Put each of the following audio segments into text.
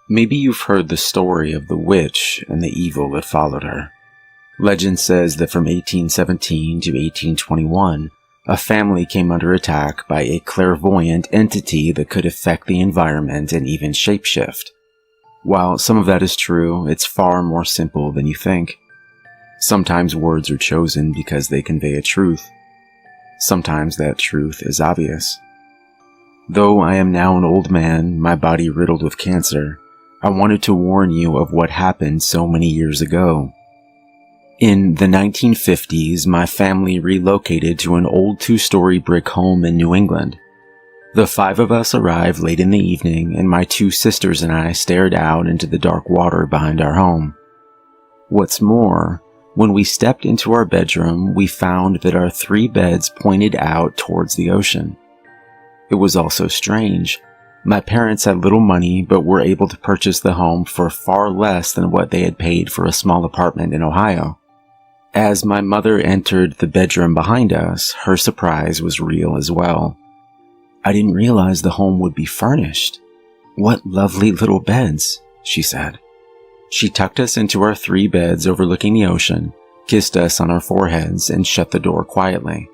Maybe you've heard the story of the witch and the evil that followed her. Legend says that from 1817 to 1821, a family came under attack by a clairvoyant entity that could affect the environment and even shapeshift. While some of that is true, it's far more simple than you think. Sometimes words are chosen because they convey a truth. Sometimes that truth is obvious. Though I am now an old man, my body riddled with cancer, I wanted to warn you of what happened so many years ago. In the 1950s, my family relocated to an old 2-story brick home in New England. The 5 of us arrived late in the evening, and my 2 sisters and I stared out into the dark water behind our home. What's more, when we stepped into our bedroom, we found that our 3 beds pointed out towards the ocean. It was also strange. My parents had little money, but were able to purchase the home for far less than what they had paid for a small apartment in Ohio. As my mother entered the bedroom behind us, her surprise was real as well. "I didn't realize the home would be furnished. What lovely little beds," she said. She tucked us into our 3 beds overlooking the ocean, kissed us on our foreheads, and shut the door quietly.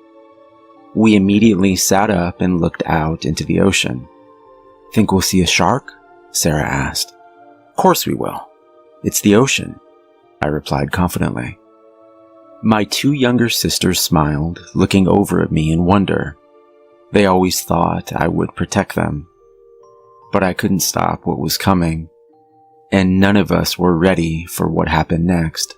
We immediately sat up and looked out into the ocean. "Think we'll see a shark?" Sarah asked. "Course we will. It's the ocean," I replied confidently. My 2 younger sisters smiled, looking over at me in wonder. They always thought I would protect them. But I couldn't stop what was coming, and none of us were ready for what happened next.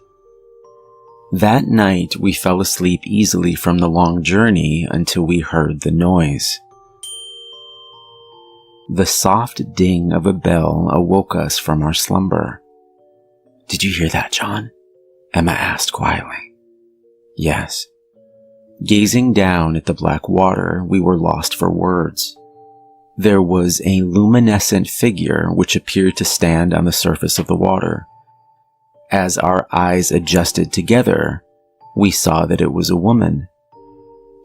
That night, we fell asleep easily from the long journey until we heard the noise. The soft ding of a bell awoke us from our slumber. "Did you hear that, John?" Emma asked quietly. Yes. Gazing down at the black water, we were lost for words. There was a luminescent figure which appeared to stand on the surface of the water. As our eyes adjusted together, we saw that it was a woman.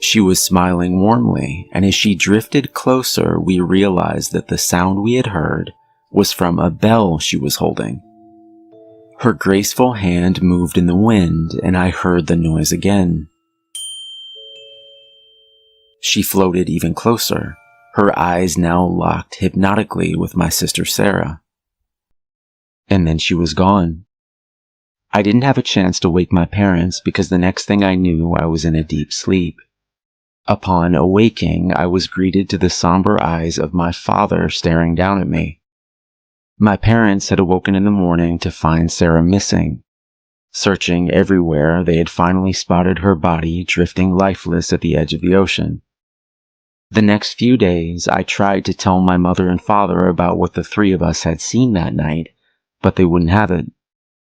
She was smiling warmly, and as she drifted closer, we realized that the sound we had heard was from a bell she was holding. Her graceful hand moved in the wind, and I heard the noise again. She floated even closer, her eyes now locked hypnotically with my sister Sarah. And then she was gone. I didn't have a chance to wake my parents because the next thing I knew, I was in a deep sleep. Upon awaking, I was greeted to the somber eyes of my father staring down at me. My parents had awoken in the morning to find Sarah missing. Searching everywhere, they had finally spotted her body drifting lifeless at the edge of the ocean. The next few days, I tried to tell my mother and father about what the 3 of us had seen that night, but they wouldn't have it.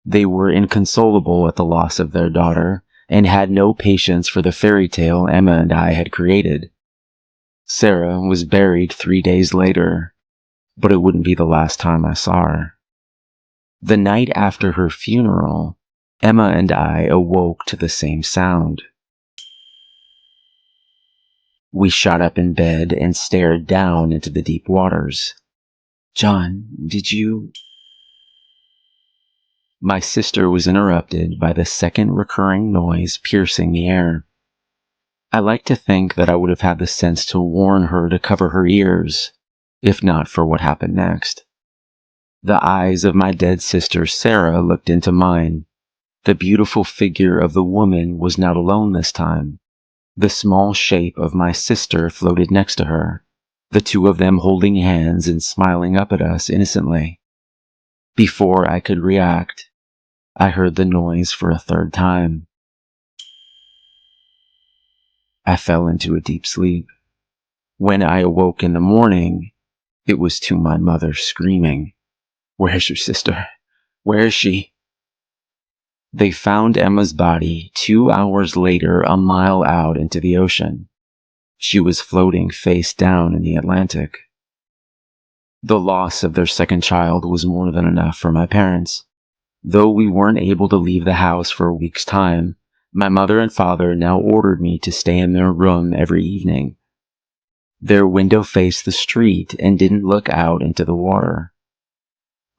They were inconsolable at the loss of their daughter, and had no patience for the fairy tale Emma and I had created. Sarah was buried 3 days later, but it wouldn't be the last time I saw her. The night after her funeral, Emma and I awoke to the same sound. We shot up in bed and stared down into the deep waters. "John, did you—" My sister was interrupted by the second recurring noise piercing the air. I like to think that I would have had the sense to warn her to cover her ears, if not for what happened next. The eyes of my dead sister Sarah looked into mine. The beautiful figure of the woman was not alone this time. The small shape of my sister floated next to her, the 2 of them holding hands and smiling up at us innocently. Before I could react, I heard the noise for a 3rd time. I fell into a deep sleep. When I awoke in the morning, it was to my mother screaming, "Where's your sister? Where is she?" They found Emma's body 2 hours later a mile out into the ocean. She was floating face down in the Atlantic. The loss of their 2nd child was more than enough for my parents. Though we weren't able to leave the house for a week's time, my mother and father now ordered me to stay in their room every evening. Their window faced the street and didn't look out into the water.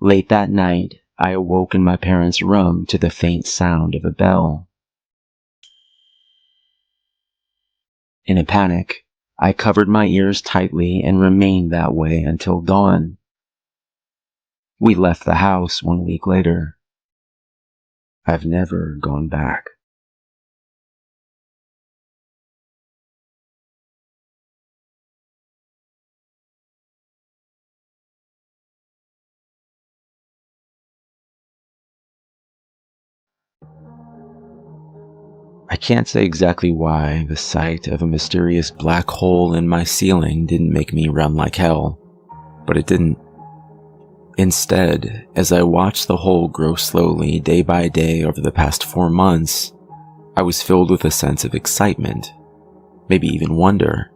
Late that night, I awoke in my parents' room to the faint sound of a bell. In a panic, I covered my ears tightly and remained that way until dawn. We left the house 1 week later. I've never gone back. I can't say exactly why the sight of a mysterious black hole in my ceiling didn't make me run like hell, but it didn't. Instead, as I watched the hole grow slowly day by day over the past 4 months, I was filled with a sense of excitement, maybe even wonder.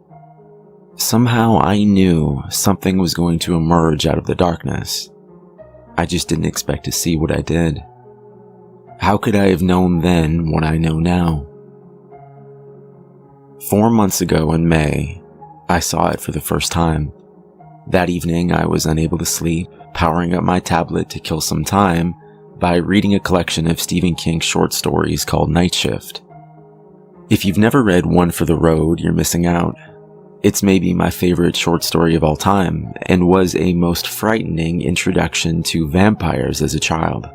Somehow I knew something was going to emerge out of the darkness. I just didn't expect to see what I did. How could I have known then what I know now? 4 months ago in May, I saw it for the first time. That evening, I was unable to sleep, powering up my tablet to kill some time by reading a collection of Stephen King's short stories called Night Shift. If you've never read One for the Road, you're missing out. It's maybe my favorite short story of all time, and was a most frightening introduction to vampires as a child.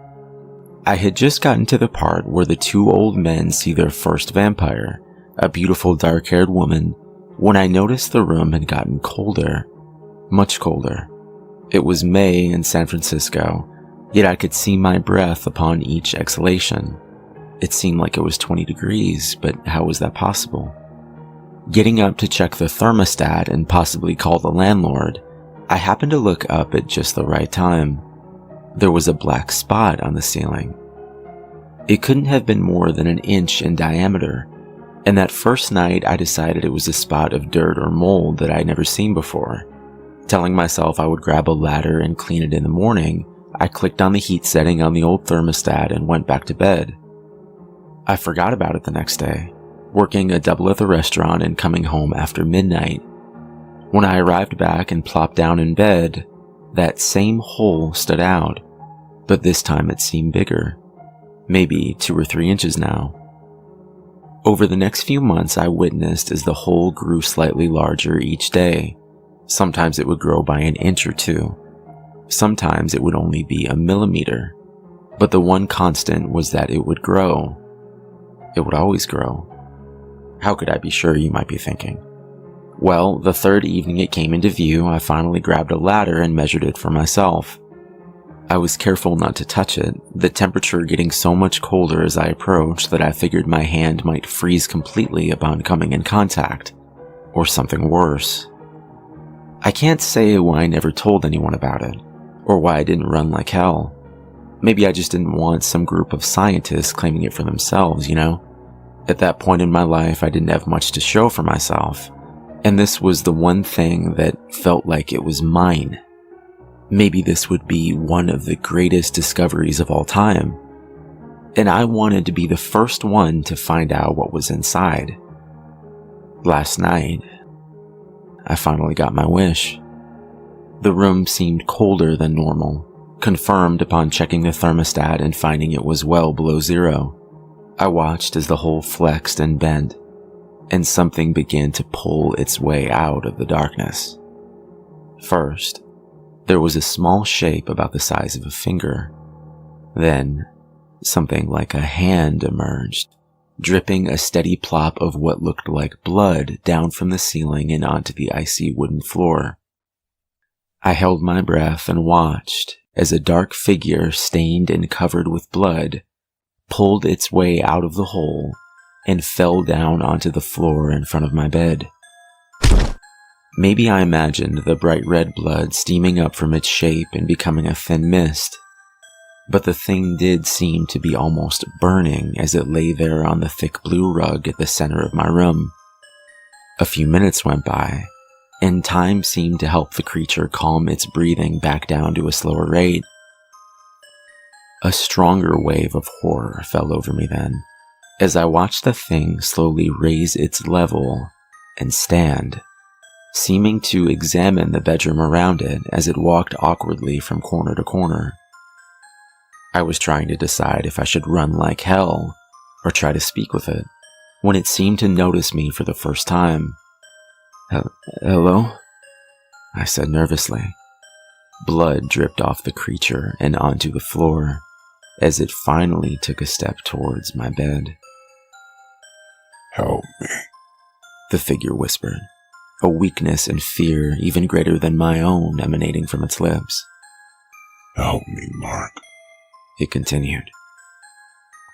I had just gotten to the part where the 2 old men see their first vampire, a beautiful dark-haired woman, when I noticed the room had gotten colder. Much colder. It was May in San Francisco, yet I could see my breath upon each exhalation. It seemed like it was 20 degrees, but how was that possible? Getting up to check the thermostat and possibly call the landlord, I happened to look up at just the right time. There was a black spot on the ceiling. It couldn't have been more than an inch in diameter, and that first night I decided it was a spot of dirt or mold that I'd never seen before. Telling myself I would grab a ladder and clean it in the morning, I clicked on the heat setting on the old thermostat and went back to bed. I forgot about it the next day, working a double at the restaurant and coming home after midnight. When I arrived back and plopped down in bed, that same hole stood out, but this time it seemed bigger, maybe 2 or 3 inches now. Over the next few months, I witnessed as the hole grew slightly larger each day. Sometimes it would grow by an inch or 2. Sometimes it would only be a millimeter. But the one constant was that it would grow. It would always grow. How could I be sure, you might be thinking? Well, the 3rd evening it came into view, I finally grabbed a ladder and measured it for myself. I was careful not to touch it, the temperature getting so much colder as I approached that I figured my hand might freeze completely upon coming in contact, or something worse. I can't say why I never told anyone about it, or why I didn't run like hell. Maybe I just didn't want some group of scientists claiming it for themselves, you know? At that point in my life, I didn't have much to show for myself, and this was the one thing that felt like it was mine. Maybe this would be one of the greatest discoveries of all time, and I wanted to be the first one to find out what was inside. Last night, I finally got my wish. The room seemed colder than normal, confirmed upon checking the thermostat and finding it was well below 0. I watched as the hole flexed and bent, and something began to pull its way out of the darkness. First, there was a small shape about the size of a finger. Then, something like a hand emerged, dripping a steady plop of what looked like blood down from the ceiling and onto the icy wooden floor. I held my breath and watched as a dark figure stained and covered with blood pulled its way out of the hole and fell down onto the floor in front of my bed. Maybe I imagined the bright red blood steaming up from its shape and becoming a thin mist, but the thing did seem to be almost burning as it lay there on the thick blue rug at the center of my room. A few minutes went by, and time seemed to help the creature calm its breathing back down to a slower rate. A stronger wave of horror fell over me then, as I watched the thing slowly raise its level and stand. seeming to examine the bedroom around it as it walked awkwardly from corner to corner. I was trying to decide if I should run like hell or try to speak with it, when it seemed to notice me for the first time. Hello? I said nervously. Blood dripped off the creature and onto the floor as it finally took a step towards my bed. Help me, the figure whispered, a weakness and fear even greater than my own emanating from its lips. Help me, Mark, it continued.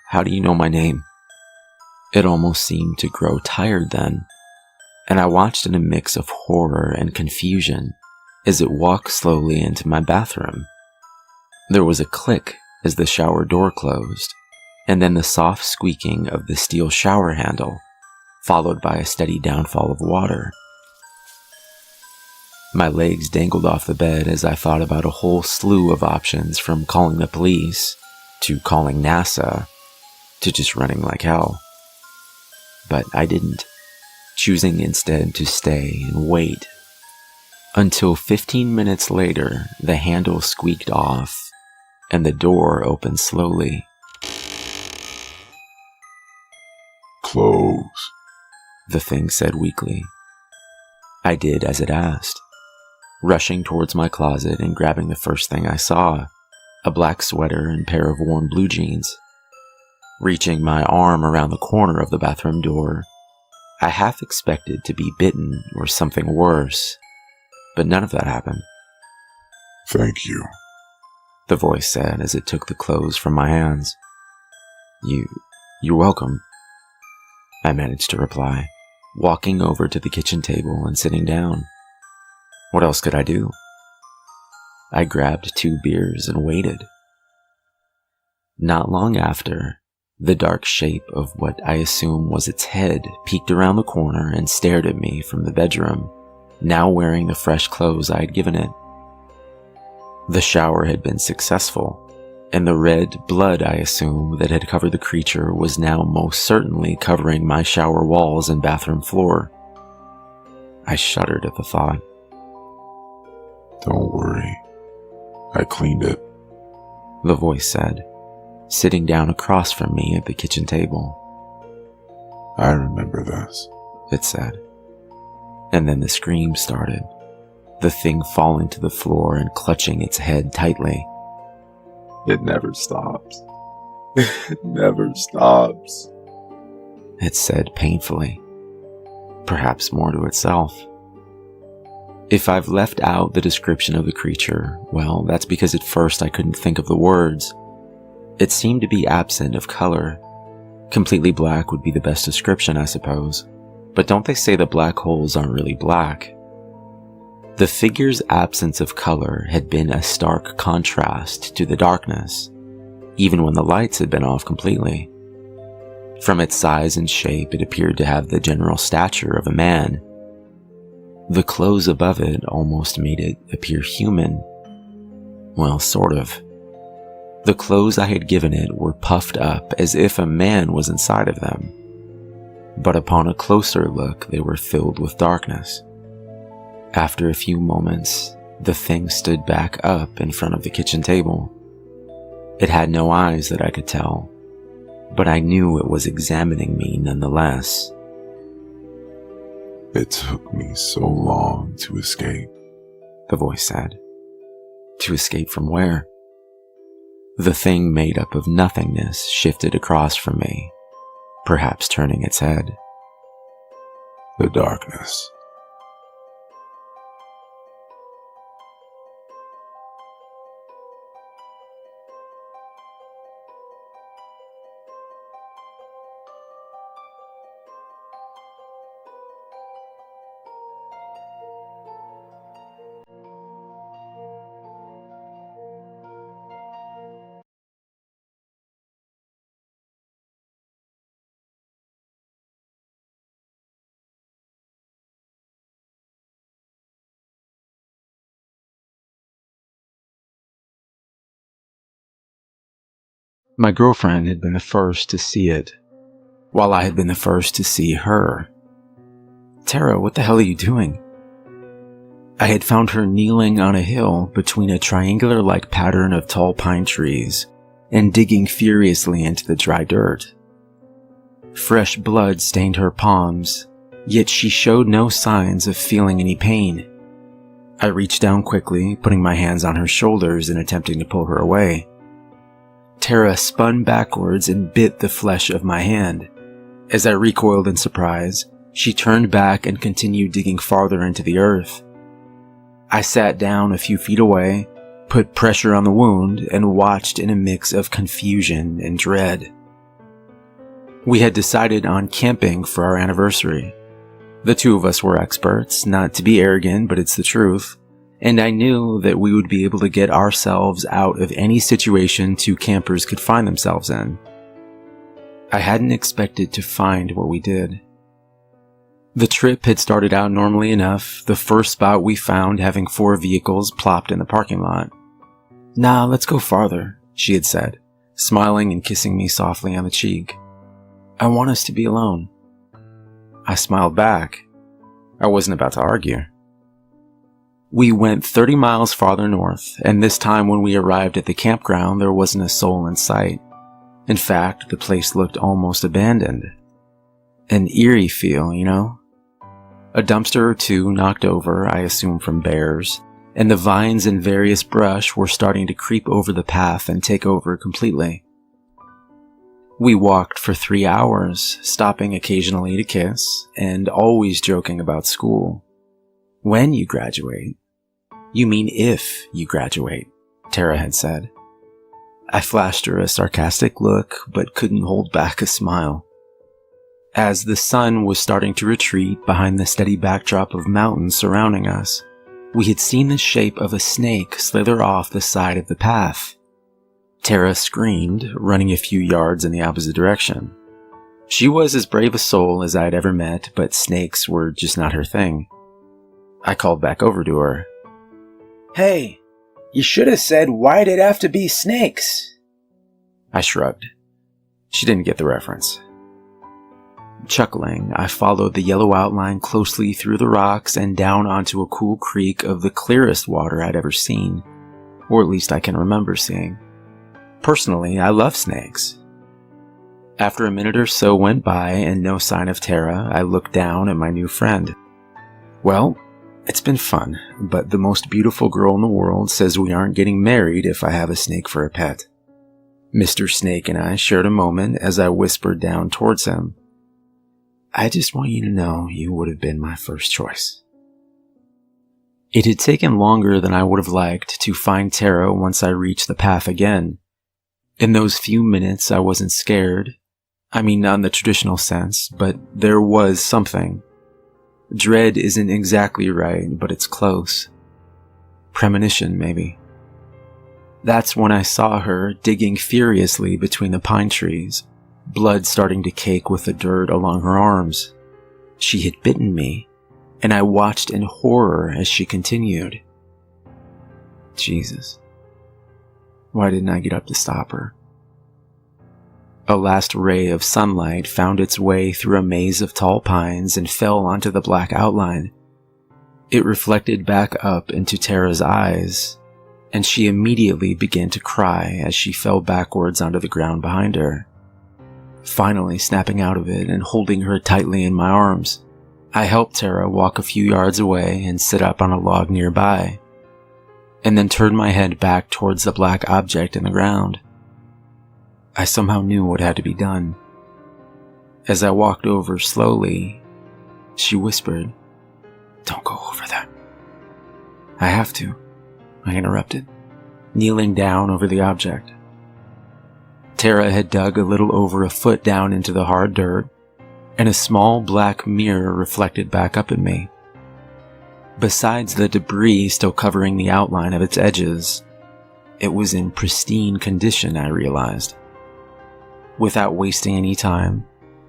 How do you know my name? It almost seemed to grow tired then, and I watched in a mix of horror and confusion as it walked slowly into my bathroom. There was a click as the shower door closed, and then the soft squeaking of the steel shower handle, followed by a steady downfall of water. My legs dangled off the bed as I thought about a whole slew of options, from calling the police, to calling NASA, to just running like hell. But I didn't, choosing instead to stay and wait. Until 15 minutes later, the handle squeaked off, and the door opened slowly. Close, the thing said weakly. I did as it asked, rushing towards my closet and grabbing the first thing I saw, a black sweater and pair of worn blue jeans. Reaching my arm around the corner of the bathroom door, I half expected to be bitten or something worse, but none of that happened. Thank you, the voice said as it took the clothes from my hands. You're welcome, I managed to reply, walking over to the kitchen table and sitting down. What else could I do? I grabbed 2 beers and waited. Not long after, the dark shape of what I assume was its head peeked around the corner and stared at me from the bedroom, now wearing the fresh clothes I had given it. The shower had been successful, and the red blood I assume that had covered the creature was now most certainly covering my shower walls and bathroom floor. I shuddered at the thought. Don't worry, I cleaned it, the voice said, sitting down across from me at the kitchen table. I remember this, it said. And then the scream started, the thing falling to the floor and clutching its head tightly. It never stops. It never stops, it said painfully, perhaps more to itself. If I've left out the description of the creature, well, that's because at first I couldn't think of the words. It seemed to be absent of color. Completely black would be the best description, I suppose. But don't they say that black holes aren't really black? The figure's absence of color had been a stark contrast to the darkness, even when the lights had been off completely. From its size and shape, it appeared to have the general stature of a man. The clothes above it almost made it appear human. Well, sort of. The clothes I had given it were puffed up as if a man was inside of them. But upon a closer look, they were filled with darkness. After a few moments, the thing stood back up in front of the kitchen table. It had no eyes that I could tell, but I knew it was examining me nonetheless. It took me so long to escape, the voice said. To escape from where? The thing made up of nothingness shifted across from me, perhaps turning its head. The darkness. My girlfriend had been the first to see it, while I had been the first to see her. Tara, what the hell are you doing? I had found her kneeling on a hill between a triangular-like pattern of tall pine trees and digging furiously into the dry dirt. Fresh blood stained her palms, yet she showed no signs of feeling any pain. I reached down quickly, putting my hands on her shoulders and attempting to pull her away. Tara spun backwards and bit the flesh of my hand. As I recoiled in surprise, she turned back and continued digging farther into the earth. I sat down a few feet away, put pressure on the wound, and watched in a mix of confusion and dread. We had decided on camping for our anniversary. The two of us were experts, not to be arrogant, but it's the truth, and I knew that we would be able to get ourselves out of any situation two campers could find themselves in. I hadn't expected to find what we did. The trip had started out normally enough, the first spot we found having 4 vehicles plopped in the parking lot. "Nah, let's go farther," she had said, smiling and kissing me softly on the cheek. "I want us to be alone." I smiled back. I wasn't about to argue. We went 30 miles farther north, and this time when we arrived at the campground, there wasn't a soul in sight. In fact, the place looked almost abandoned. An eerie feel, you know? A dumpster or two knocked over, I assume from bears, and the vines and various brush were starting to creep over the path and take over completely. We walked for 3 hours, stopping occasionally to kiss, and always joking about school. "When you graduate." "You mean if you graduate," Tara had said. I flashed her a sarcastic look, but couldn't hold back a smile. As the sun was starting to retreat behind the steady backdrop of mountains surrounding us, we had seen the shape of a snake slither off the side of the path. Tara screamed, running a few yards in the opposite direction. She was as brave a soul as I had ever met, but snakes were just not her thing. I called back over to her. "Hey, you should have said, why'd it have to be snakes?" I shrugged. She didn't get the reference. Chuckling, I followed the yellow outline closely through the rocks and down onto a cool creek of the clearest water I'd ever seen, or at least I can remember seeing. Personally, I love snakes. After a minute or so went by and no sign of Tara, I looked down at my new friend. "Well, it's been fun, but the most beautiful girl in the world says we aren't getting married if I have a snake for a pet." Mr. Snake and I shared a moment as I whispered down towards him. "I just want you to know you would have been my first choice." It had taken longer than I would have liked to find Tara once I reached the path again. In those few minutes, I wasn't scared. I mean, not in the traditional sense, but there was something. Dread isn't exactly right, but it's close. Premonition, maybe. That's when I saw her digging furiously between the pine trees, blood starting to cake with the dirt along her arms. She had bitten me, and I watched in horror as she continued. Jesus. Why didn't I get up to stop her? A last ray of sunlight found its way through a maze of tall pines and fell onto the black outline. It reflected back up into Tara's eyes, and she immediately began to cry as she fell backwards onto the ground behind her. Finally snapping out of it and holding her tightly in my arms, I helped Tara walk a few yards away and sit up on a log nearby, and then turned my head back towards the black object in the ground. I somehow knew what had to be done. As I walked over slowly, she whispered, "Don't go over there." "I have to," I interrupted, kneeling down over the object. Tara had dug a little over a foot down into the hard dirt, and a small black mirror reflected back up at me. Besides the debris still covering the outline of its edges, it was in pristine condition, I realized. Without wasting any time,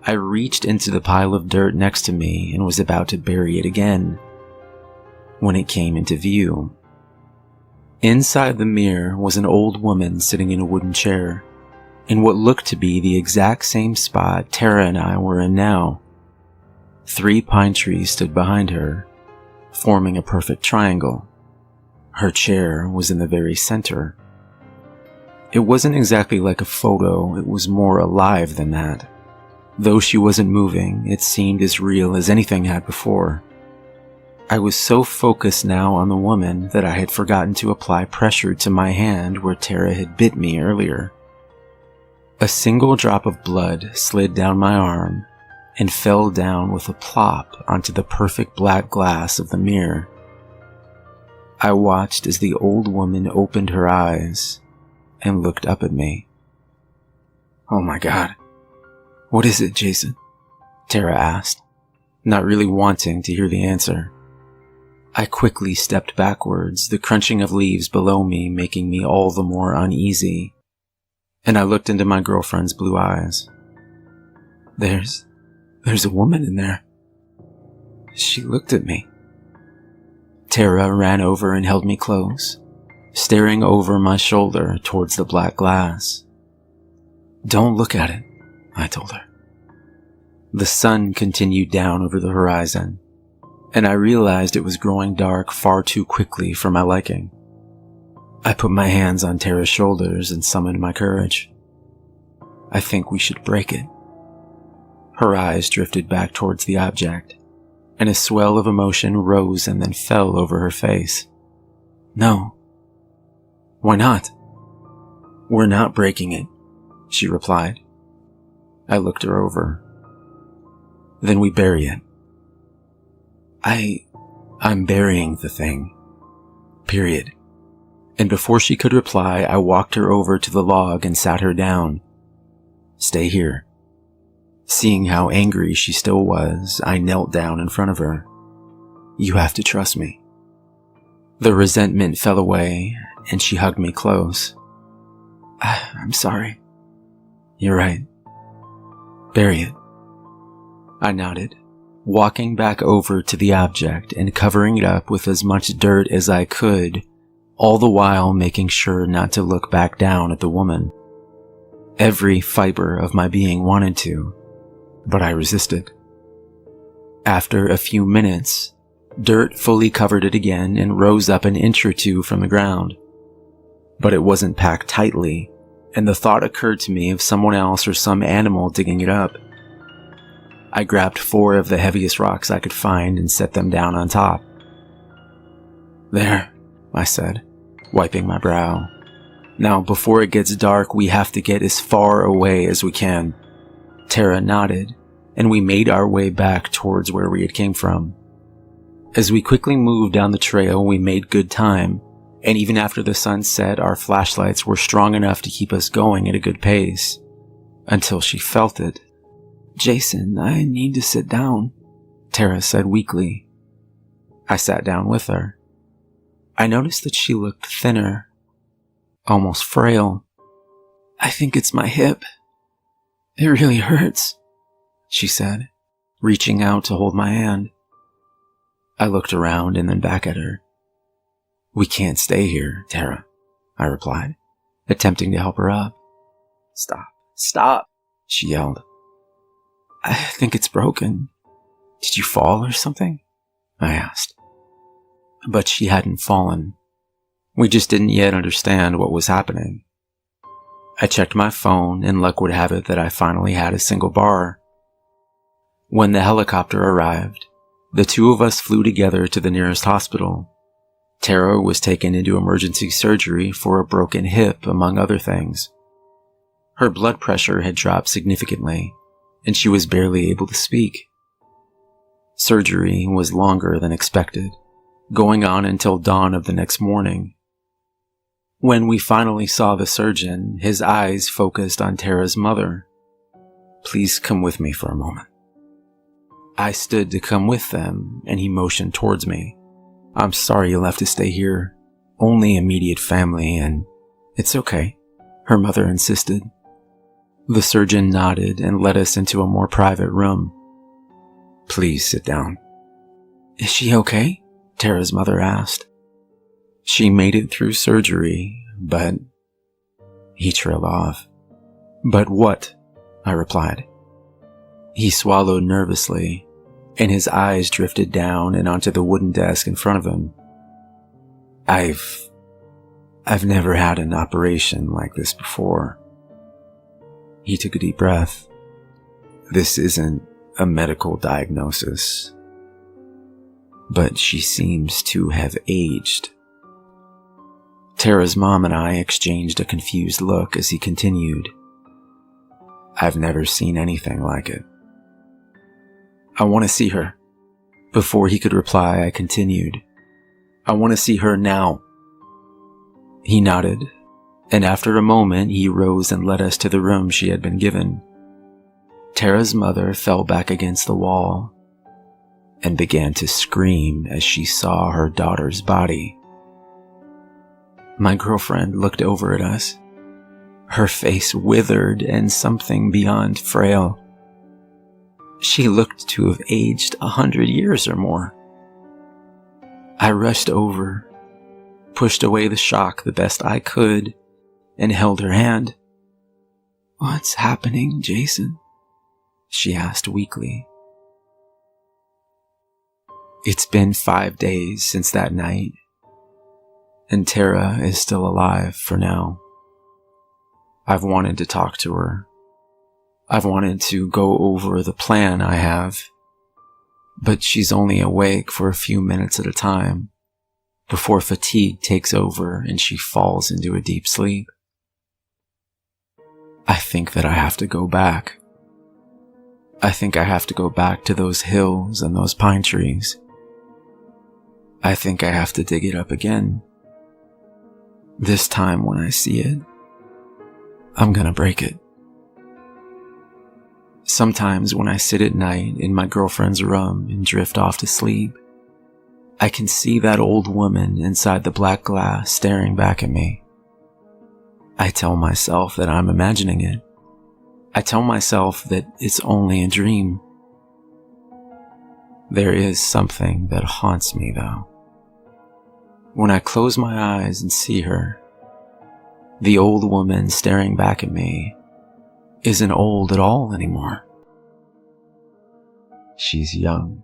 I reached into the pile of dirt next to me and was about to bury it again, when it came into view. Inside the mirror was an old woman sitting in a wooden chair, in what looked to be the exact same spot Tara and I were in now. 3 pine trees stood behind her, forming a perfect triangle. Her chair was in the very center. It wasn't exactly like a photo, it was more alive than that. Though she wasn't moving, it seemed as real as anything had before. I was so focused now on the woman that I had forgotten to apply pressure to my hand where Tara had bit me earlier. A single drop of blood slid down my arm and fell down with a plop onto the perfect black glass of the mirror. I watched as the old woman opened her eyes and looked up at me. "Oh my God. What is it, Jason?" Tara asked, not really wanting to hear the answer. I quickly stepped backwards, the crunching of leaves below me making me all the more uneasy, and I looked into my girlfriend's blue eyes. There's a woman in there." She looked at me. Tara ran over and held me close, staring over my shoulder towards the black glass. "Don't look at it," I told her. The sun continued down over the horizon, and I realized it was growing dark far too quickly for my liking. I put my hands on Tara's shoulders and summoned my courage. "I think we should break it." Her eyes drifted back towards the object, and a swell of emotion rose and then fell over her face. "No." "Why not?" "We're not breaking it," she replied. I looked her over. "Then we bury it." I'm burying the thing. Period. And before she could reply, I walked her over to the log and sat her down. "Stay here." Seeing how angry she still was, I knelt down in front of her. "You have to trust me." The resentment fell away, and she hugged me close. "I'm sorry." "You're right. Bury it." I nodded, walking back over to the object and covering it up with as much dirt as I could, all the while making sure not to look back down at the woman. Every fiber of my being wanted to, but I resisted. After a few minutes, dirt fully covered it again and rose up an inch or two from the ground. But it wasn't packed tightly, and the thought occurred to me of someone else or some animal digging it up. I grabbed 4 of the heaviest rocks I could find and set them down on top. "There," I said, wiping my brow. "Now, before it gets dark, we have to get as far away as we can." Tara nodded, and we made our way back towards where we had came from. As we quickly moved down the trail, we made good time, and even after the sun set, our flashlights were strong enough to keep us going at a good pace. Until she felt it. "Jason, I need to sit down," Tara said weakly. I sat down with her. I noticed that she looked thinner, almost frail. "I think it's my hip. It really hurts," she said, reaching out to hold my hand. I looked around and then back at her. "We can't stay here, Tara," I replied, attempting to help her up. Stop, she yelled. "I think it's broken. Did you fall or something?" I asked. But she hadn't fallen. We just didn't yet understand what was happening. I checked my phone, and luck would have it that I finally had a single bar. When the helicopter arrived, the 2 of us flew together to the nearest hospital. Tara was taken into emergency surgery for a broken hip, among other things. Her blood pressure had dropped significantly, and she was barely able to speak. Surgery was longer than expected, going on until dawn of the next morning. When we finally saw the surgeon, his eyes focused on Tara's mother. "Please come with me for a moment." I stood to come with them, and he motioned towards me. "I'm sorry you'll have to stay here. Only immediate family, and it's okay," her mother insisted. The surgeon nodded and led us into a more private room. "Please sit down." "Is she okay?" Tara's mother asked. "She made it through surgery, but..." He trailed off. "But what?" I replied. He swallowed nervously, and his eyes drifted down and onto the wooden desk in front of him. I've never had an operation like this before. He took a deep breath. This isn't a medical diagnosis, but she seems to have aged. Tara's mom and I exchanged a confused look as he continued. I've never seen anything like it. I want to see her. Before he could reply, I continued. I want to see her now. He nodded, and after a moment, he rose and led us to the room she had been given. Tara's mother fell back against the wall and began to scream as she saw her daughter's body. My girlfriend looked over at us, her face withered and something beyond frail. She looked to have aged 100 years or more. I rushed over, pushed away the shock the best I could, and held her hand. What's happening, Jason? She asked weakly. It's been 5 days since that night, and Tara is still alive for now. I've wanted to talk to her. I've wanted to go over the plan I have, but she's only awake for a few minutes at a time before fatigue takes over and she falls into a deep sleep. I think that I have to go back. I think I have to go back to those hills and those pine trees. I think I have to dig it up again. This time when I see it, I'm gonna break it. Sometimes when I sit at night in my girlfriend's room and drift off to sleep, I can see that old woman inside the black glass staring back at me. I tell myself that I'm imagining it. I tell myself that it's only a dream. There is something that haunts me, though. When I close my eyes and see her, the old woman staring back at me isn't old at all anymore. She's young.